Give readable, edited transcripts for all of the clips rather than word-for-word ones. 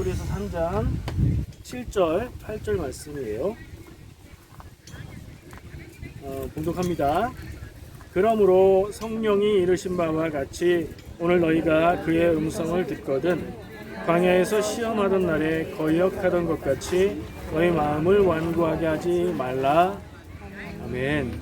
히브리서 3장 7절, 8절 말씀이에요. 봉독합니다. 그러므로 성령이 이르신 바와 같이 오늘 너희가 그의 음성을 듣거든 광야에서 시험하던 날에 거역하던 것 같이 너희 마음을 완고하게 하지 말라. 아멘.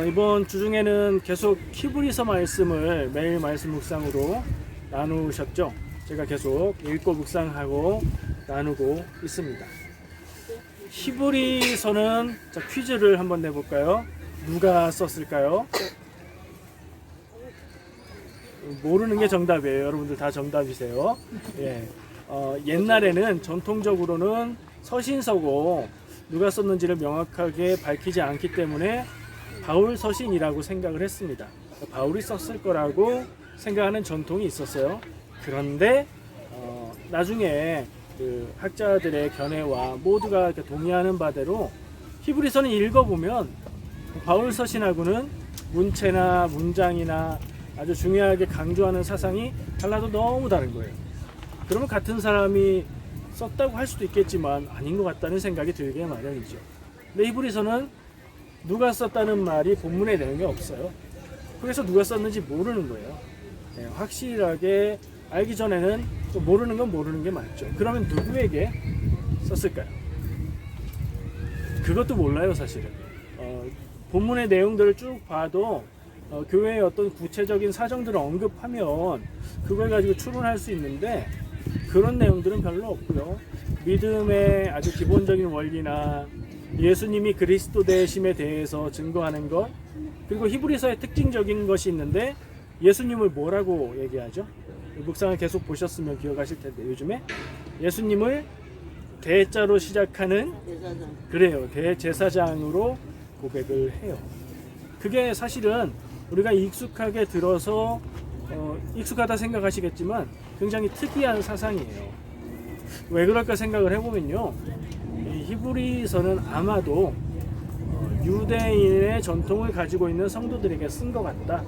이번 주중에는 계속 히브리서 말씀을 매일 말씀 묵상으로 나누셨죠? 제가 계속 읽고 묵상하고 나누고 있습니다. 히브리서는 퀴즈를 한번 내볼까요? 누가 썼을까요? 모르는 게 정답이에요. 여러분들 다 정답이세요. 예. 옛날에는 전통적으로는 서신서고 누가 썼는지를 명확하게 밝히지 않기 때문에 바울 서신이라고 생각을 했습니다. 바울이 썼을 거라고 생각하는 전통이 있었어요. 그런데 나중에 그 학자들의 견해와 모두가 이렇게 동의하는 바대로 히브리서는 읽어보면 바울 서신하고는 문체나 문장이나 아주 중요하게 강조하는 사상이 달라도 너무 다른 거예요. 그러면 같은 사람이 썼다고 할 수도 있겠지만 아닌 것 같다는 생각이 들게 마련이죠. 근데 히브리서는 누가 썼다는 말이 본문에 내용이 없어요. 그래서 누가 썼는지 모르는 거예요. 네, 확실하게 알기 전에는 또 모르는 건 모르는 게 맞죠. 그러면 누구에게 썼을까요? 그것도 몰라요, 사실은. 본문의 내용들을 쭉 봐도 교회의 어떤 구체적인 사정들을 언급하면 그걸 가지고 추론할 수 있는데 그런 내용들은 별로 없고요. 믿음의 아주 기본적인 원리나 예수님이 그리스도 되심에 대해서 증거하는 것, 그리고 히브리서의 특징적인 것이 있는데 예수님을 뭐라고 얘기하죠? 묵상을 계속 보셨으면 기억하실 텐데 요즘에 예수님을 대자로 시작하는 그래요. 대제사장으로 고백을 해요. 그게 사실은 우리가 익숙하게 들어서 익숙하다 생각하시겠지만 굉장히 특이한 사상이에요. 왜 그럴까 생각을 해보면요. 이 히브리서는 아마도 유대인의 전통을 가지고 있는 성도들에게 쓴 것 같다.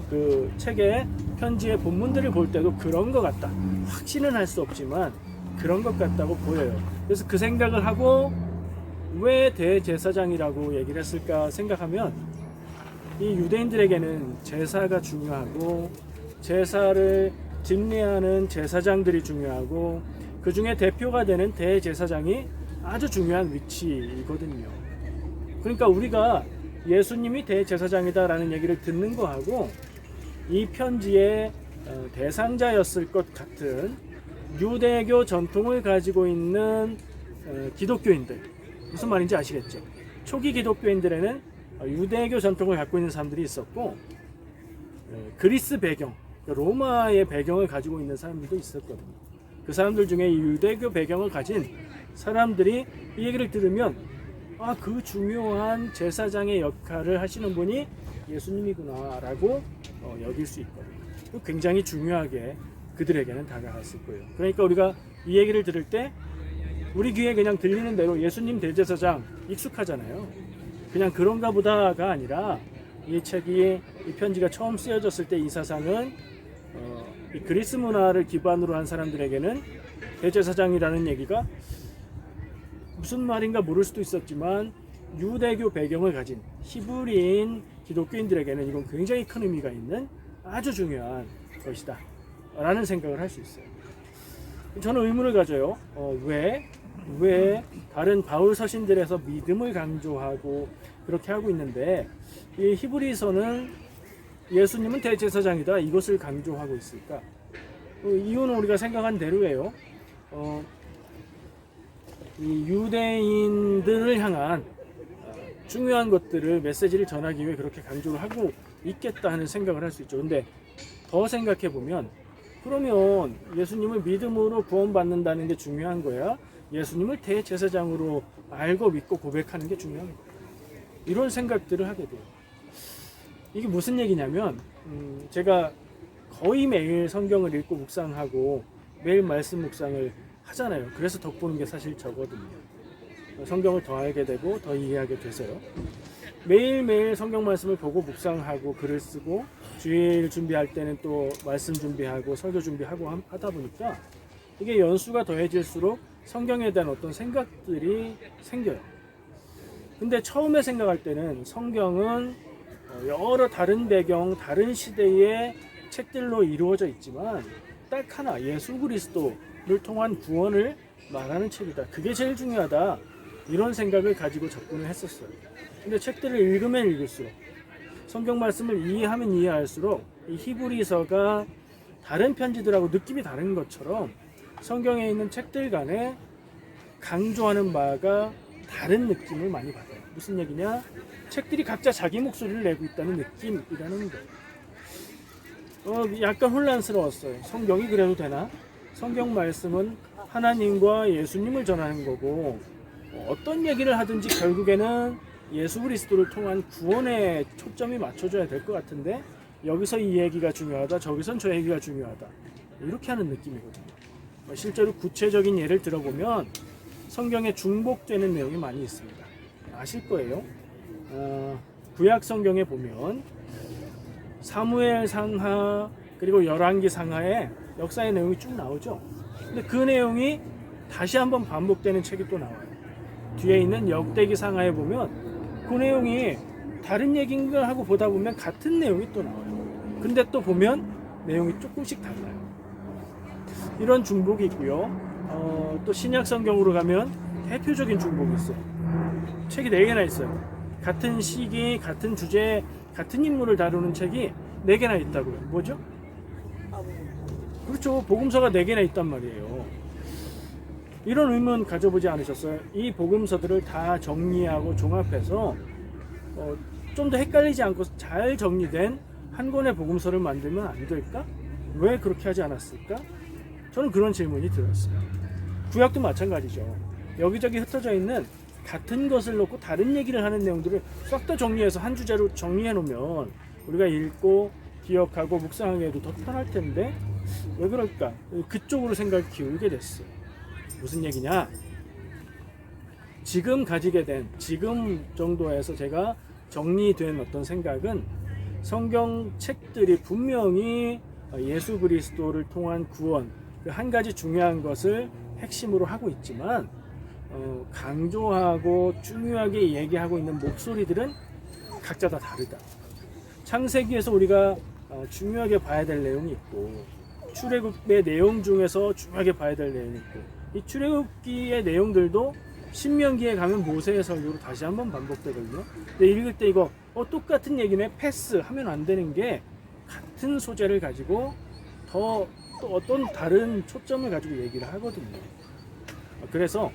그 책의 편지의 본문들을 볼 때도 그런 것 같다. 확신은 할 수 없지만 그런 것 같다고 보여요. 그래서 그 생각을 하고 왜 대제사장이라고 얘기를 했을까 생각하면 이 유대인들에게는 제사가 중요하고 제사를 집례하는 제사장들이 중요하고 그 중에 대표가 되는 대제사장이 아주 중요한 위치이거든요. 그러니까 우리가 예수님이 대제사장이다라는 얘기를 듣는 거하고 이 편지의 대상자였을 것 같은 유대교 전통을 가지고 있는 기독교인들, 무슨 말인지 아시겠죠? 초기 기독교인들에는 유대교 전통을 갖고 있는 사람들이 있었고 그리스 배경, 로마의 배경을 가지고 있는 사람들도 있었거든요. 그 사람들 중에 이 유대교 배경을 가진 사람들이 이 얘기를 들으면 그 중요한 제사장의 역할을 하시는 분이 예수님이구나 라고 여길 수 있거든요. 굉장히 중요하게 그들에게는 다가갔을 거예요. 그러니까 우리가 이 얘기를 들을 때 우리 귀에 그냥 들리는 대로 예수님 대제사장 익숙하잖아요. 그냥 그런가 보다가 아니라 이 책이 이 편지가 처음 쓰여졌을 때 이 사상은 이 그리스 문화를 기반으로 한 사람들에게는 대제사장이라는 얘기가 무슨 말인가 모를 수도 있었지만 유대교 배경을 가진 히브리인 기독교인들에게는 이건 굉장히 큰 의미가 있는 아주 중요한 것이다 라는 생각을 할 수 있어요. 저는 의문을 가져요. 왜 다른 바울 서신들에서 믿음을 강조하고 그렇게 하고 있는데 이 히브리서는 예수님은 대제사장이다 이것을 강조하고 있을까? 이유는 우리가 생각한 대로예요. 이 유대인들을 향한 중요한 것들을 메시지를 전하기 위해 그렇게 강조를 하고 있겠다 하는 생각을 할 수 있죠. 근데 더 생각해 보면 그러면 예수님을 믿음으로 구원받는다는 게 중요한 거야? 예수님을 대제사장으로 알고 믿고 고백하는 게 중요한 거야? 이런 생각들을 하게 돼요. 이게 무슨 얘기냐면 제가 거의 매일 성경을 읽고 묵상하고 매일 말씀 묵상을 하잖아요. 그래서 덕 보는 게 사실 저거든요. 성경을 더 알게 되고 더 이해하게 돼서요. 매일매일 성경 말씀을 보고 묵상하고 글을 쓰고 주일 준비할 때는 또 말씀 준비하고 설교 준비하고 하다 보니까 이게 연수가 더해질수록 성경에 대한 어떤 생각들이 생겨요. 근데 처음에 생각할 때는 성경은 여러 다른 배경, 다른 시대의 책들로 이루어져 있지만 딱 하나, 예수 그리스도를 통한 구원을 말하는 책이다. 그게 제일 중요하다. 이런 생각을 가지고 접근을 했었어요. 근데 책들을 읽으면 읽을수록, 성경 말씀을 이해하면 이해할수록 이 히브리서가 다른 편지들하고 느낌이 다른 것처럼 성경에 있는 책들 간에 강조하는 바가 다른 느낌을 많이 받아요. 무슨 얘기냐? 책들이 각자 자기 목소리를 내고 있다는 느낌이라는 거. 약간 혼란스러웠어요. 성경이 그래도 되나? 성경 말씀은 하나님과 예수님을 전하는 거고 어떤 얘기를 하든지 결국에는 예수 그리스도를 통한 구원에 초점이 맞춰져야 될 것 같은데 여기서 이 얘기가 중요하다, 저기선 저 얘기가 중요하다, 이렇게 하는 느낌이거든요. 실제로 구체적인 예를 들어보면 성경에 중복되는 내용이 많이 있습니다. 아실 거예요. 구약 성경에 보면 사무엘 상하 그리고 열왕기 상하에 역사의 내용이 쭉 나오죠. 근데 그 내용이 다시 한번 반복되는 책이 또 나와요. 뒤에 있는 역대기 상하에 보면 그 내용이 다른 얘기인가 하고 보다 보면 같은 내용이 또 나와요. 근데 또 보면 내용이 조금씩 달라요. 이런 중복이 있고요. 또 신약 성경으로 가면 대표적인 중복이 있어요. 책이 4개나 있어요. 같은 시기, 같은 주제, 같은 인물을 다루는 책이 4개나 있다고요. 뭐죠? 그렇죠. 복음서가 4개나 있단 말이에요. 이런 의문 가져보지 않으셨어요? 이 복음서들을 다 정리하고 종합해서 좀 더 헷갈리지 않고 잘 정리된 한 권의 복음서를 만들면 안 될까? 왜 그렇게 하지 않았을까? 저는 그런 질문이 들었어요. 구약도 마찬가지죠. 여기저기 흩어져 있는 같은 것을 놓고 다른 얘기를 하는 내용들을 싹 다 정리해서 한 주제로 정리해 놓으면 우리가 읽고 기억하고 묵상하기에도 더 편할 텐데 왜 그럴까? 그쪽으로 생각을 기울게 됐어요. 무슨 얘기냐? 지금 가지게 된, 지금 정도에서 제가 정리된 어떤 생각은 성경 책들이 분명히 예수 그리스도를 통한 구원, 그 한 가지 중요한 것을 핵심으로 하고 있지만 강조하고 중요하게 얘기하고 있는 목소리들은 각자 다 다르다. 창세기에서 우리가 중요하게 봐야 될 내용이 있고 출애굽의 내용 중에서 중요하게 봐야 될 내용이 있고 이 출애굽기의 내용들도 신명기에 가면 모세의 설교로 다시 한번 반복되거든요. 근데 읽을 때 이거 똑같은 얘기네, 패스 하면 안 되는 게 같은 소재를 가지고 더 또 어떤 다른 초점을 가지고 얘기를 하거든요. 그래서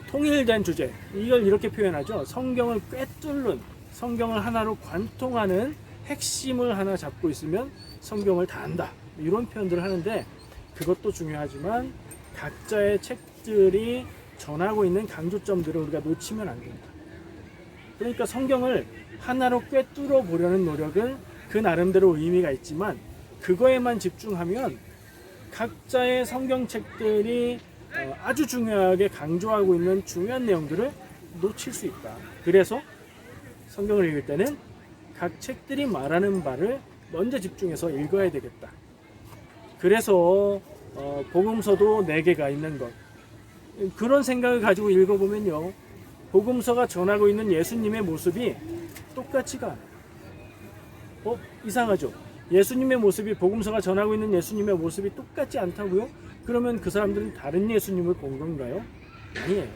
통일된 주제, 이걸 이렇게 표현하죠. 성경을 꿰뚫는, 성경을 하나로 관통하는 핵심을 하나 잡고 있으면 성경을 다 안다, 이런 표현들을 하는데 그것도 중요하지만 각자의 책들이 전하고 있는 강조점들을 우리가 놓치면 안 된다. 그러니까 성경을 하나로 꿰뚫어 보려는 노력은 그 나름대로 의미가 있지만 그거에만 집중하면 각자의 성경책들이 아주 중요하게 강조하고 있는 중요한 내용들을 놓칠 수 있다. 그래서 성경을 읽을 때는 각 책들이 말하는 바를 먼저 집중해서 읽어야 되겠다. 그래서 복음서도 4개가 있는 것, 그런 생각을 가지고 읽어보면요, 복음서가 전하고 있는 예수님의 모습이 똑같지가 않아요. 이상하죠? 예수님의 모습이, 복음서가 전하고 있는 예수님의 모습이 똑같지 않다고요? 그러면 그 사람들은 다른 예수님을 본 건가요? 아니에요.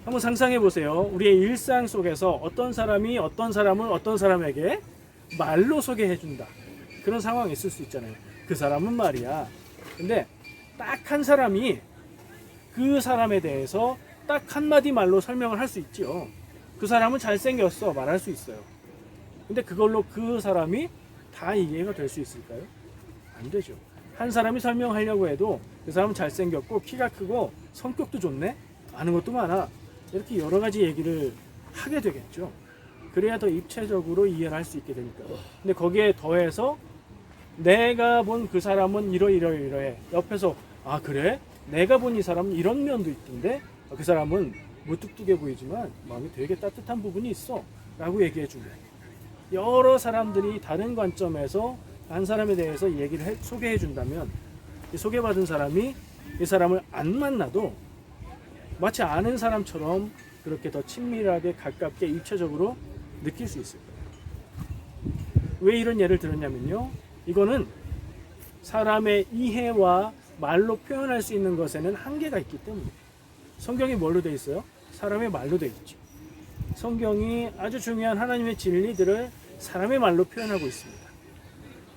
한번 상상해 보세요. 우리의 일상 속에서 어떤 사람이 어떤 사람을 어떤 사람에게 말로 소개해 준다. 그런 상황이 있을 수 있잖아요. 그 사람은 말이야. 근데 딱 한 사람이 그 사람에 대해서 딱 한마디 말로 설명을 할 수 있죠. 그 사람은 잘생겼어, 말할 수 있어요. 근데 그걸로 그 사람이 다 이해가 될 수 있을까요? 안 되죠. 한 사람이 설명하려고 해도 그 사람은 잘생겼고 키가 크고 성격도 좋네, 아는 것도 많아, 이렇게 여러 가지 얘기를 하게 되겠죠. 그래야 더 입체적으로 이해를 할 수 있게 되니까요. 근데 거기에 더해서 내가 본 그 사람은 이러이러해, 옆에서 아 그래? 내가 본 이 사람은 이런 면도 있던데 그 사람은 무뚝뚝해 보이지만 마음이 되게 따뜻한 부분이 있어 라고 얘기해 주면 여러 사람들이 다른 관점에서 한 사람에 대해서 얘기를 소개해 준다면 이 소개받은 사람이 이 사람을 안 만나도 마치 아는 사람처럼 그렇게 더 친밀하게 가깝게 입체적으로 느낄 수 있을 거예요. 왜 이런 예를 들었냐면요, 이거는 사람의 이해와 말로 표현할 수 있는 것에는 한계가 있기 때문에. 성경이 뭘로 되어 있어요? 사람의 말로 되어 있죠. 성경이 아주 중요한 하나님의 진리들을 사람의 말로 표현하고 있습니다.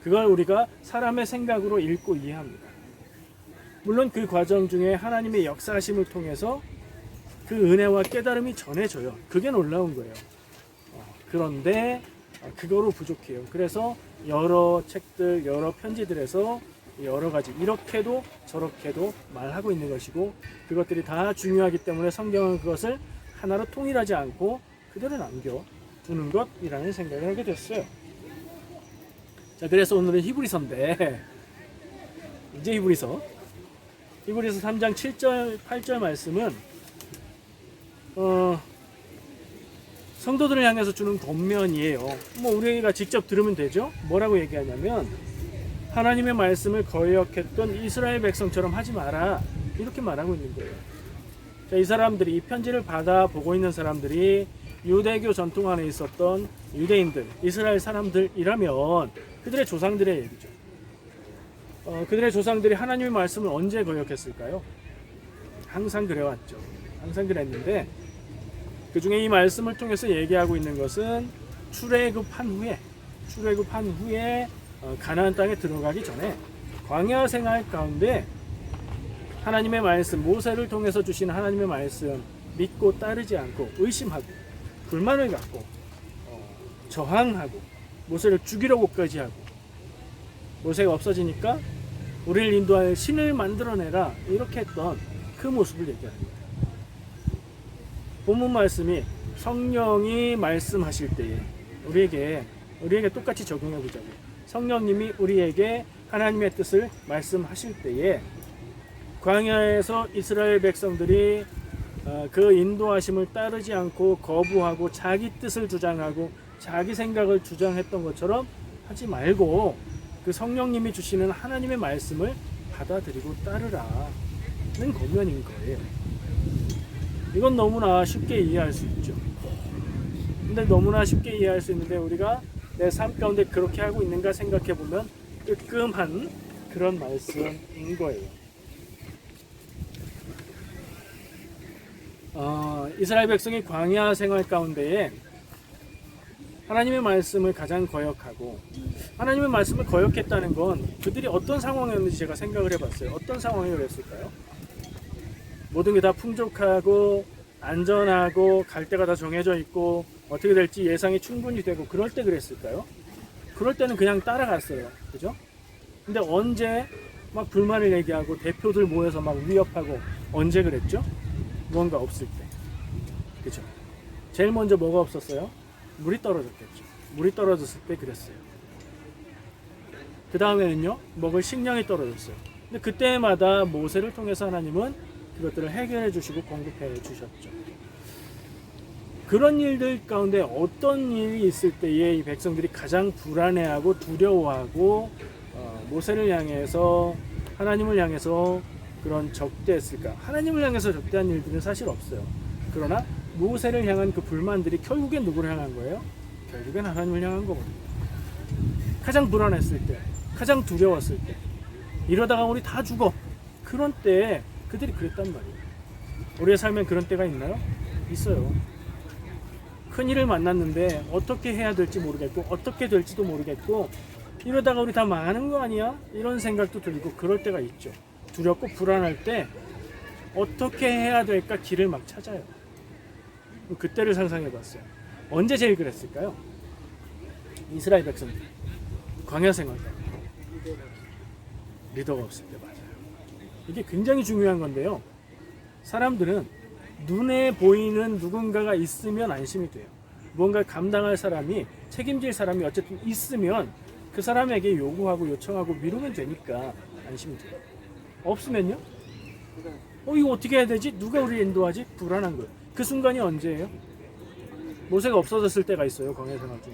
그걸 우리가 사람의 생각으로 읽고 이해합니다. 물론 그 과정 중에 하나님의 역사하심을 통해서 그 은혜와 깨달음이 전해져요. 그게 놀라운 거예요. 그런데 그거로 부족해요. 그래서 여러 책들, 여러 편지들에서 여러 가지 이렇게도 저렇게도 말하고 있는 것이고, 그것들이 다 중요하기 때문에 성경은 그것을 하나로 통일하지 않고 그대로 남겨두는 것이라는 생각을 하게 됐어요. 자, 그래서 오늘은 히브리서인데, 이제 히브리서 3장 7절 8절 말씀은 성도들을 향해서 주는 권면이에요. 뭐 우리가 직접 들으면 되죠. 뭐라고 얘기하냐면, 하나님의 말씀을 거역했던 이스라엘 백성처럼 하지 마라, 이렇게 말하고 있는 거예요. 자, 이 사람들이, 이 편지를 받아 보고 있는 사람들이 유대교 전통 안에 있었던 유대인들, 이스라엘 사람들이라면 그들의 조상들의 얘기죠. 그들의 조상들이 하나님의 말씀을 언제 거역했을까요? 항상 그래왔죠. 항상 그랬는데, 그 중에 이 말씀을 통해서 얘기하고 있는 것은 출애굽한 후에 가나안 땅에 들어가기 전에 광야 생활 가운데 하나님의 말씀, 모세를 통해서 주신 하나님의 말씀 믿고 따르지 않고 의심하고 불만을 갖고 저항하고 모세를 죽이려고까지 하고, 모세가 없어지니까 우리를 인도할 신을 만들어내라, 이렇게 했던 그 모습을 얘기합니다. 본문 말씀이 성령이 말씀하실 때에 우리에게 똑같이 적용해 보자고요. 성령님이 우리에게 하나님의 뜻을 말씀하실 때에 광야에서 이스라엘 백성들이 그 인도하심을 따르지 않고 거부하고 자기 뜻을 주장하고 자기 생각을 주장했던 것처럼 하지 말고 그 성령님이 주시는 하나님의 말씀을 받아들이고 따르라는 권면인 거예요. 이건 너무나 쉽게 이해할 수 있죠. 근데 너무나 쉽게 이해할 수 있는데 우리가 내 삶 가운데 그렇게 하고 있는가 생각해 보면 뜨끔한 그런 말씀인 거예요. 이스라엘 백성이 광야 생활 가운데에 하나님의 말씀을 가장 거역하고, 하나님의 말씀을 거역했다는 건 그들이 어떤 상황이었는지 제가 생각을 해봤어요. 어떤 상황이었을까요? 모든 게 다 풍족하고 안전하고 갈 데가 다 정해져 있고 어떻게 될지 예상이 충분히 되고 그럴 때 그랬을까요? 그럴 때는 그냥 따라갔어요. 그죠? 근데 언제 막 불만을 얘기하고 대표들 모여서 막 위협하고, 언제 그랬죠? 무언가 없을 때. 그죠? 제일 먼저 뭐가 없었어요? 물이 떨어졌겠죠. 물이 떨어졌을 때 그랬어요. 그 다음에는요, 먹을 식량이 떨어졌어요. 근데 그때마다 모세를 통해서 하나님은 그것들을 해결해 주시고 공급해 주셨죠. 그런 일들 가운데 어떤 일이 있을 때에 이 백성들이 가장 불안해하고 두려워하고 모세를 향해서, 하나님을 향해서 그런 적대했을까? 하나님을 향해서 적대한 일들은 사실 없어요. 그러나 모세를 향한 그 불만들이 결국엔 누구를 향한 거예요? 결국엔 하나님을 향한 거거든요. 가장 불안했을 때, 가장 두려웠을 때, 이러다가 우리 다 죽어, 그런 때에 그들이 그랬단 말이에요. 우리의 삶엔 그런 때가 있나요? 있어요. 큰일을 만났는데 어떻게 해야 될지 모르겠고 어떻게 될지도 모르겠고, 이러다가 우리 다 망하는 거 아니야? 이런 생각도 들고 그럴 때가 있죠. 두렵고 불안할 때 어떻게 해야 될까 길을 막 찾아요. 그때를 상상해 봤어요. 언제 제일 그랬을까요? 이스라엘 백성들 광야 생활 리더가 없을 때. 맞아요. 이게 굉장히 중요한 건데요, 사람들은 눈에 보이는 누군가가 있으면 안심이 돼요. 무언가를 감당할 사람이, 책임질 사람이 어쨌든 있으면 그 사람에게 요구하고 요청하고 미루면 되니까 안심이 돼요. 없으면요? 이거 어떻게 해야 되지? 누가 우리를 인도하지? 불안한 거예요. 그 순간이 언제예요? 모세가 없어졌을 때가 있어요. 광야 생활 중에.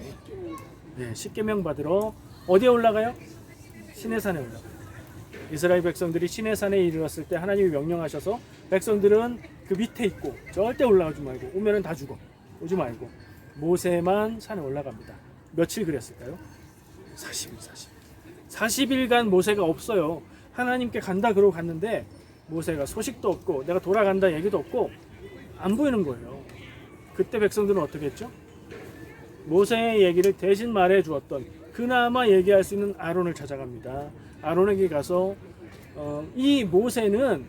네, 십계명 받으러 어디에 올라가요? 시내산에 올라가요. 이스라엘 백성들이 시내산에 이르렀을 때 하나님이 명령하셔서 백성들은 그 밑에 있고 절대 올라오지 말고 오면은 다 죽어. 오지 말고 모세만 산에 올라갑니다. 며칠 그랬을까요? 40일간 모세가 없어요. 하나님께 간다 그러고 갔는데 모세가 소식도 없고 내가 돌아간다 얘기도 없고 안 보이는 거예요. 그때 백성들은 어떻게 했죠? 모세의 얘기를 대신 말해 주었던 그나마 얘기할 수 있는 아론을 찾아갑니다. 아론에게 가서 이 모세는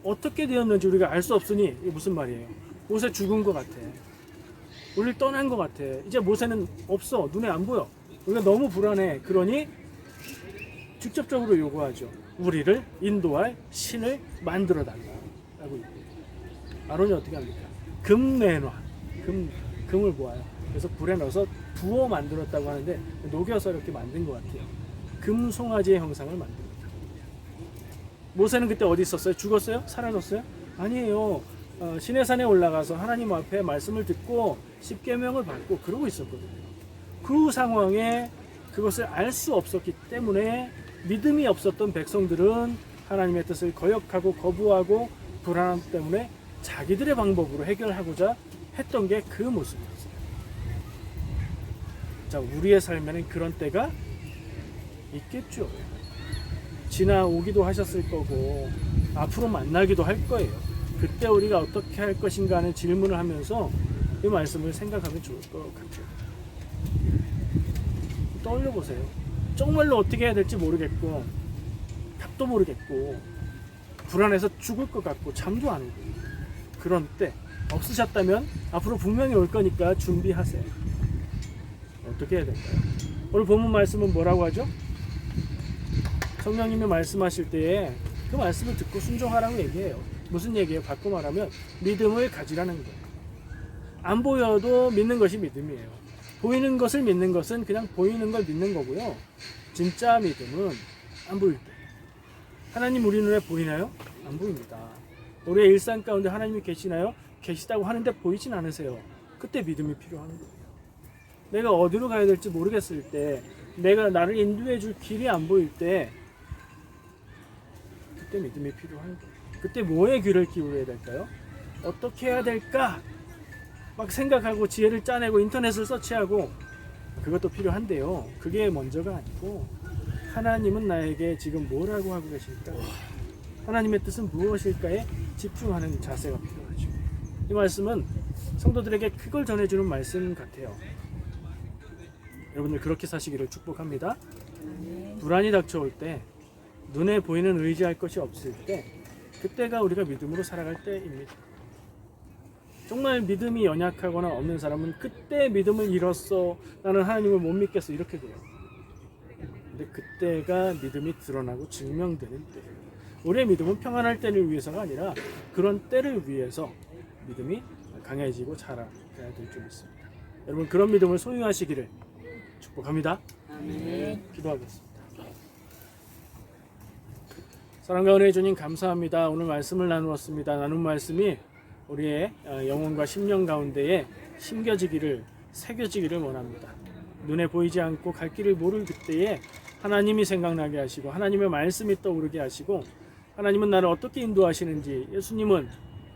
어떻게 되었는지 우리가 알 수 없으니 이게 무슨 말이에요? 모세 죽은 것 같아. 우리를 떠난 것 같아. 이제 모세는 없어. 눈에 안 보여. 우리가 너무 불안해. 그러니 직접적으로 요구하죠. 우리를 인도할 신을 만들어 달라고 얘기해요. 아론이 어떻게 합니까? 금 내놔. 금을 모아요. 그래서 불에 넣어서 부어 만들었다고 하는데 녹여서 이렇게 만든 것 같아요. 금 송아지의 형상을 만듭니다. 모세는 그때 어디 있었어요? 죽었어요? 사라졌어요? 아니에요. 시내산에 올라가서 하나님 앞에 말씀을 듣고 십계명을 받고 그러고 있었거든요. 그 상황에 그것을 알 수 없었기 때문에 믿음이 없었던 백성들은 하나님의 뜻을 거역하고 거부하고 불안함 때문에 자기들의 방법으로 해결하고자 했던 게 그 모습이었어요. 자, 우리의 삶에는 그런 때가 있겠죠. 지나오기도 하셨을 거고 앞으로 만나기도 할 거예요. 그때 우리가 어떻게 할 것인가 하는 질문을 하면서 이 말씀을 생각하면 좋을 것 같아요. 떠올려 보세요. 정말로 어떻게 해야 될지 모르겠고 답도 모르겠고 불안해서 죽을 것 같고 잠도 안 오고 그런 때 없으셨다면 앞으로 분명히 올 거니까 준비하세요. 어떻게 해야 될까요? 오늘 본문 말씀은 뭐라고 하죠? 성령님이 말씀하실 때에 그 말씀을 듣고 순종하라고 얘기해요. 무슨 얘기예요? 바꿔 말하면 믿음을 가지라는 거예요. 안 보여도 믿는 것이 믿음이에요. 보이는 것을 믿는 것은 그냥 보이는 걸 믿는 거고요. 진짜 믿음은 안 보일 때. 하나님 우리 눈에 보이나요? 안 보입니다. 우리의 일상 가운데 하나님이 계시나요? 계시다고 하는데 보이진 않으세요. 그때 믿음이 필요한 거예요. 내가 어디로 가야 될지 모르겠을 때, 내가 나를 인도해 줄 길이 안 보일 때, 그때 믿음이 필요한 거예요. 그때 뭐에 귀를 기울여야 될까요? 어떻게 해야 될까? 막 생각하고 지혜를 짜내고 인터넷을 서치하고 그것도 필요한데요. 그게 먼저가 아니고 하나님은 나에게 지금 뭐라고 하고 계실까? 하나님의 뜻은 무엇일까에 집중하는 자세가 필요하죠. 이 말씀은 성도들에게 그걸 전해주는 말씀 같아요. 여러분들 그렇게 사시기를 축복합니다. 불안이 닥쳐올 때, 눈에 보이는 의지할 것이 없을 때, 그때가 우리가 믿음으로 살아갈 때입니다. 정말 믿음이 연약하거나 없는 사람은 그때 믿음을 잃었어, 나는 하나님을 못 믿겠어, 이렇게 돼요. 근데 그때가 믿음이 드러나고 증명되는 때예요. 우리의 믿음은 평안할 때를 위해서가 아니라 그런 때를 위해서 믿음이 강해지고 자라야 될 줄 믿습니다. 여러분 그런 믿음을 소유하시기를 축복합니다. 아멘. 기도하겠습니다. 사랑과 은혜의 주님 감사합니다. 오늘 말씀을 나누었습니다. 나눈 말씀이 우리의 영혼과 심령 가운데에 심겨지기를, 새겨지기를 원합니다. 눈에 보이지 않고 갈 길을 모를 그때에 하나님이 생각나게 하시고 하나님의 말씀이 떠오르게 하시고 하나님은 나를 어떻게 인도하시는지, 예수님은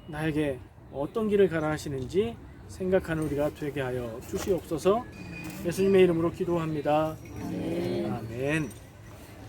나에게 어떤 길을 가라 하시는지 생각하는 우리가 되게 하여 주시옵소서. 예수님의 이름으로 기도합니다. 아멘.